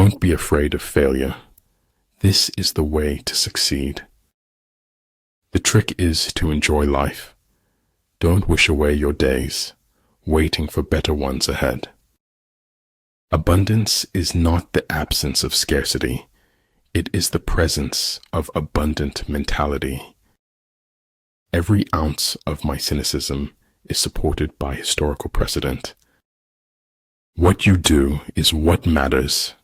Don't be afraid of failure. This is the way to succeed. The trick is to enjoy life. Don't wish away your days, waiting for better ones ahead. Abundance is not the absence of scarcity. It is the presence of abundant mentality. Every ounce of my cynicism is supported by historical precedent. What you do is what matters,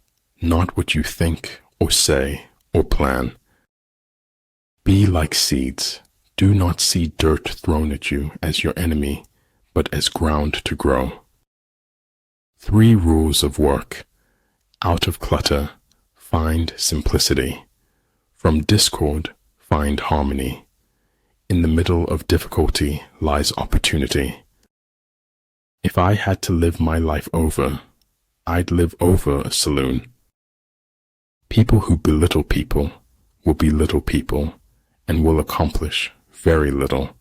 not what you think or say or plan. Be like seeds. Do not see dirt thrown at you as your enemy, but as ground to grow. 3 rules of work. Out of clutter, find simplicity. From discord, find harmony. In the middle of difficulty lies opportunity. If I had to live my life over, I'd live over a saloon. People who belittle people will be little people and will accomplish very little.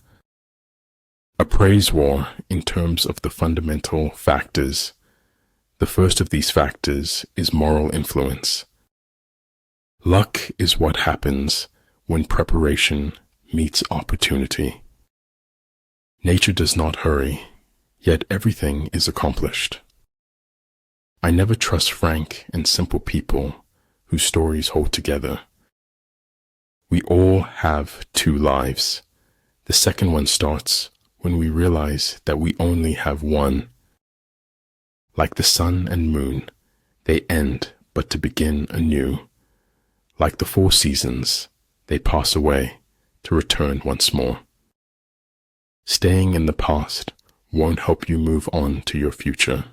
A praise war in terms of the fundamental factors. The first of these factors is moral influence. Luck is what happens when preparation meets opportunity. Nature does not hurry, yet everything is accomplished. I never trust frank and simple people whose stories hold together. We all have 2 lives. The second one starts when we realize that we only have one. Like the sun and moon, they end but to begin anew. Like the 4 seasons, they pass away to return once more. Staying in the past won't help you move on to your future.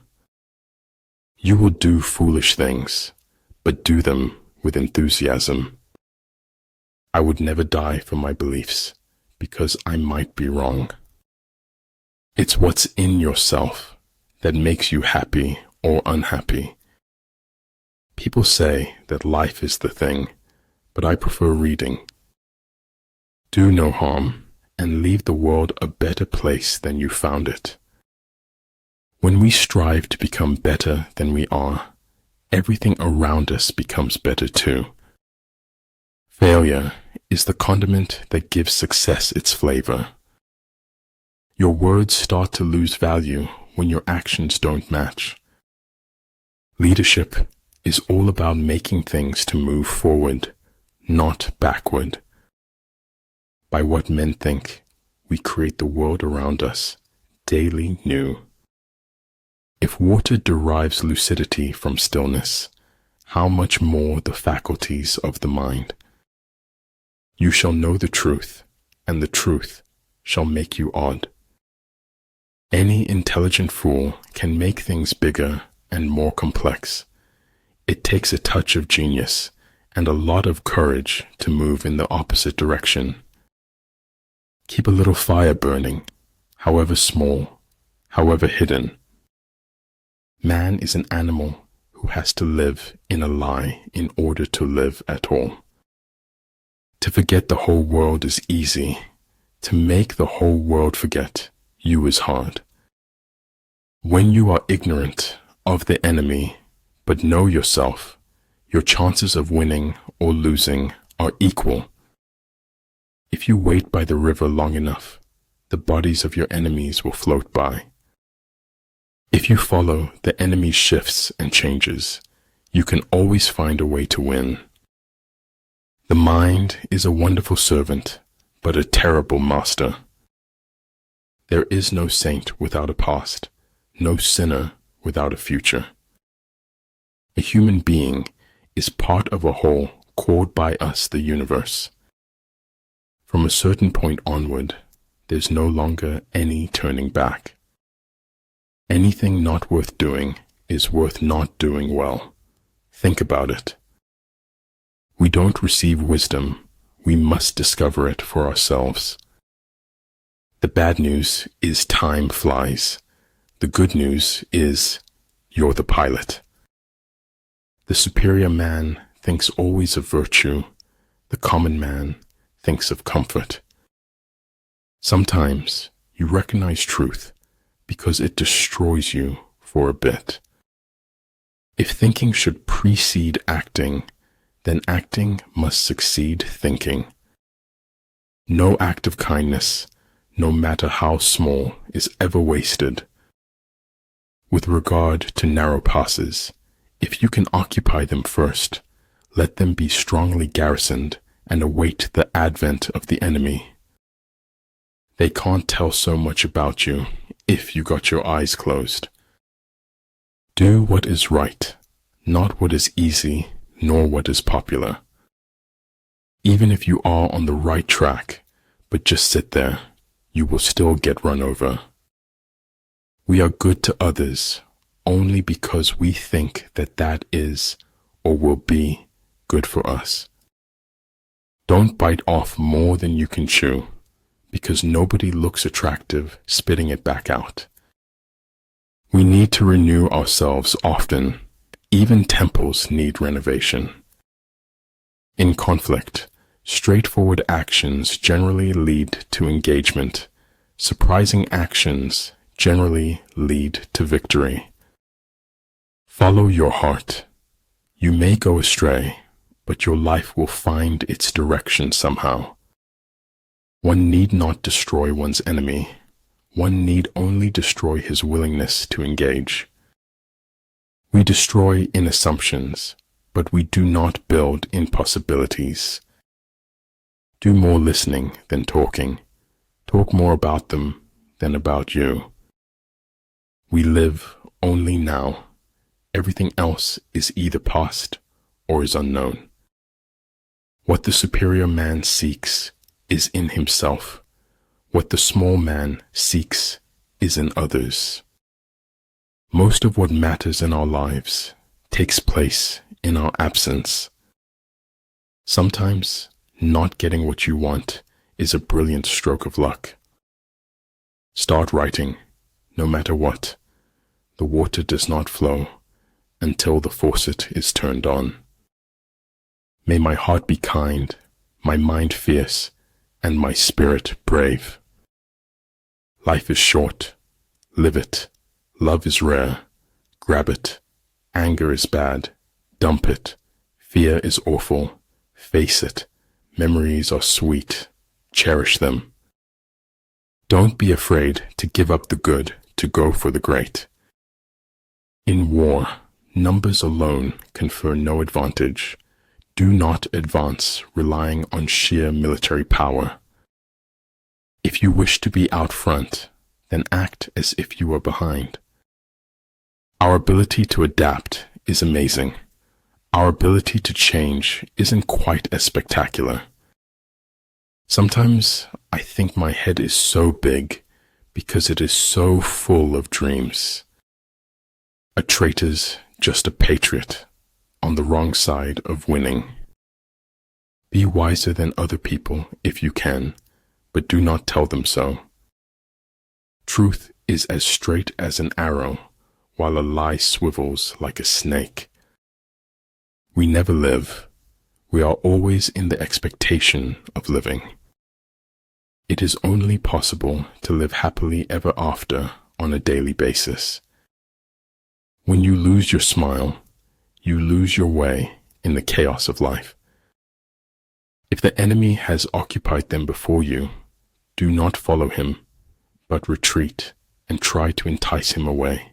You will do foolish things, but do them with enthusiasm. I would never die for my beliefs because I might be wrong. It's what's in yourself that makes you happy or unhappy. People say that life is the thing, but I prefer reading. Do no harm and leave the world a better place than you found it. When we strive to become better than we are, everything around us becomes better too. Failure is the condiment that gives success its flavor. Your words start to lose value when your actions don't match. Leadership is all about making things to move forward, not backward. By what men think, we create the world around us, daily new. If water derives lucidity from stillness, how much more the faculties of the mind? You shall know the truth, and the truth shall make you odd. Any intelligent fool can make things bigger and more complex. It takes a touch of genius and a lot of courage to move in the opposite direction. Keep a little fire burning, however small, however hidden. Man is an animal who has to live in a lie in order to live at all. To forget the whole world is easy. To make the whole world forget you is hard. When you are ignorant of the enemy, but know yourself, your chances of winning or losing are equal. If you wait by the river long enough, the bodies of your enemies will float by. If you follow the enemy's shifts and changes, you can always find a way to win. The mind is a wonderful servant, but a terrible master. There is no saint without a past, no sinner without a future. A human being is part of a whole called by us the universe. From a certain point onward, there's no longer any turning back. Anything not worth doing is worth not doing well. Think about it. We don't receive wisdom, we must discover it for ourselves. The bad news is time flies. The good news is you're the pilot. The superior man thinks always of virtue. The common man thinks of comfort. Sometimes you recognize truth because it destroys you for a bit. If thinking should precede acting, then acting must succeed thinking. No act of kindness, no matter how small, is ever wasted. With regard to narrow passes, if you can occupy them first, let them be strongly garrisoned and await the advent of the enemy. They can't tell so much about you if you got your eyes closed. Do what is right, not what is easy, nor what is popular. Even if you are on the right track, but just sit there, you will still get run over. We are good to others only because we think that that is, or will be, good for us. Don't bite off more than you can chew, because nobody looks attractive spitting it back out. We need to renew ourselves often. Even temples need renovation. In conflict, straightforward actions generally lead to engagement. Surprising actions generally lead to victory. Follow your heart. You may go astray, but your life will find its direction somehow. One need not destroy one's enemy. One need only destroy his willingness to engage. We destroy in assumptions, but we do not build in possibilities. Do more listening than talking. Talk more about them than about you. We live only now. Everything else is either past or is unknown. What the superior man seeks is in himself. What the small man seeks is in others. Most of what matters in our lives takes place in our absence. Sometimes not getting what you want is a brilliant stroke of luck. Start writing, no matter what. The water does not flow until the faucet is turned on. May my heart be kind, my mind fierce, and my spirit brave. Life is short. Live it. Love is rare. Grab it. Anger is bad. Dump it. Fear is awful. Face it. Memories are sweet. Cherish them. Don't be afraid to give up the good to go for the great. In war, numbers alone confer no advantage. Do not advance relying on sheer military power. If you wish to be out front, then act as if you were behind. Our ability to adapt is amazing. Our ability to change isn't quite as spectacular. Sometimes I think my head is so big because it is so full of dreams. A traitor's just a patriot on the wrong side of winning. Be wiser than other people if you can, but do not tell them so. Truth is as straight as an arrow, while a lie swivels like a snake. We never live. We are always in the expectation of living. It is only possible to live happily ever after on a daily basis. When you lose your smile, you lose your way in the chaos of life. If the enemy has occupied them before you, do not follow him, but retreat and try to entice him away.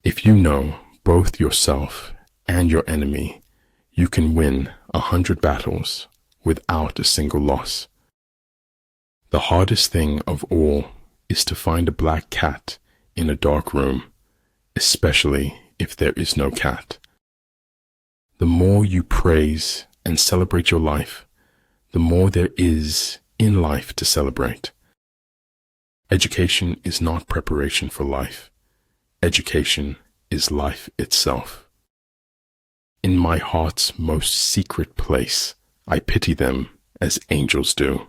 If you know both yourself and your enemy, you can win 100 battles without a single loss. The hardest thing of all is to find a black cat in a dark room, especially if there is no cat. The more you praise and celebrate your life, the more there is in life to celebrate. Education is not preparation for life. Education is life itself. In my heart's most secret place, I pity them as angels do.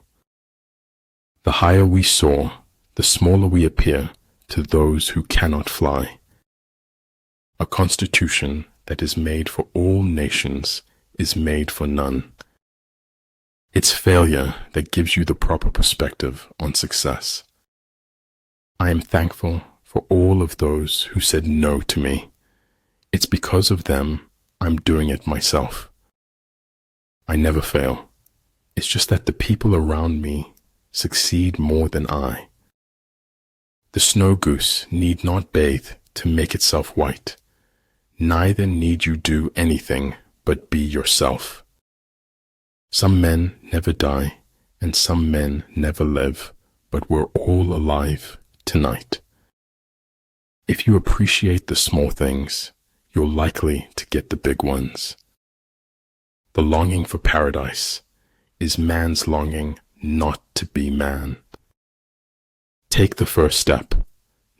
The higher we soar, the smaller we appear to those who cannot fly. A constitution that is made for all nations is made for none. It's failure that gives you the proper perspective on success. I am thankful for all of those who said no to me. It's because of them I'm doing it myself. I never fail. It's just that the people around me succeed more than I. The snow goose need not bathe to make itself white. Neither need you do anything but be yourself. Some men never die, and some men never live, but we're all alive tonight. If you appreciate the small things, you're likely to get the big ones. The longing for paradise is man's longing not to be man. Take the first step,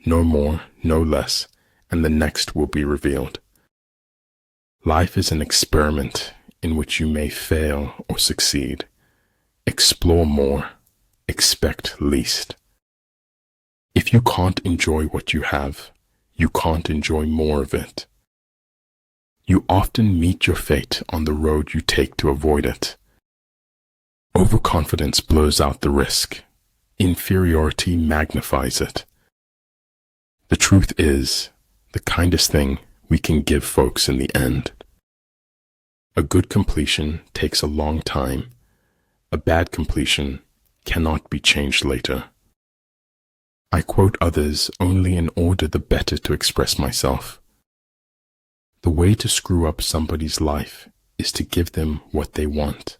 no more, no less, and the next will be revealed. Life is an experiment in which you may fail or succeed. Explore more, expect least. If you can't enjoy what you have, you can't enjoy more of it. You often meet your fate on the road you take to avoid it. Overconfidence blows out the risk. Inferiority magnifies it. The truth is, the kindest thing we can give folks in the end. A good completion takes a long time. A bad completion cannot be changed later. I quote others only in order the better to express myself. The way to screw up somebody's life is to give them what they want.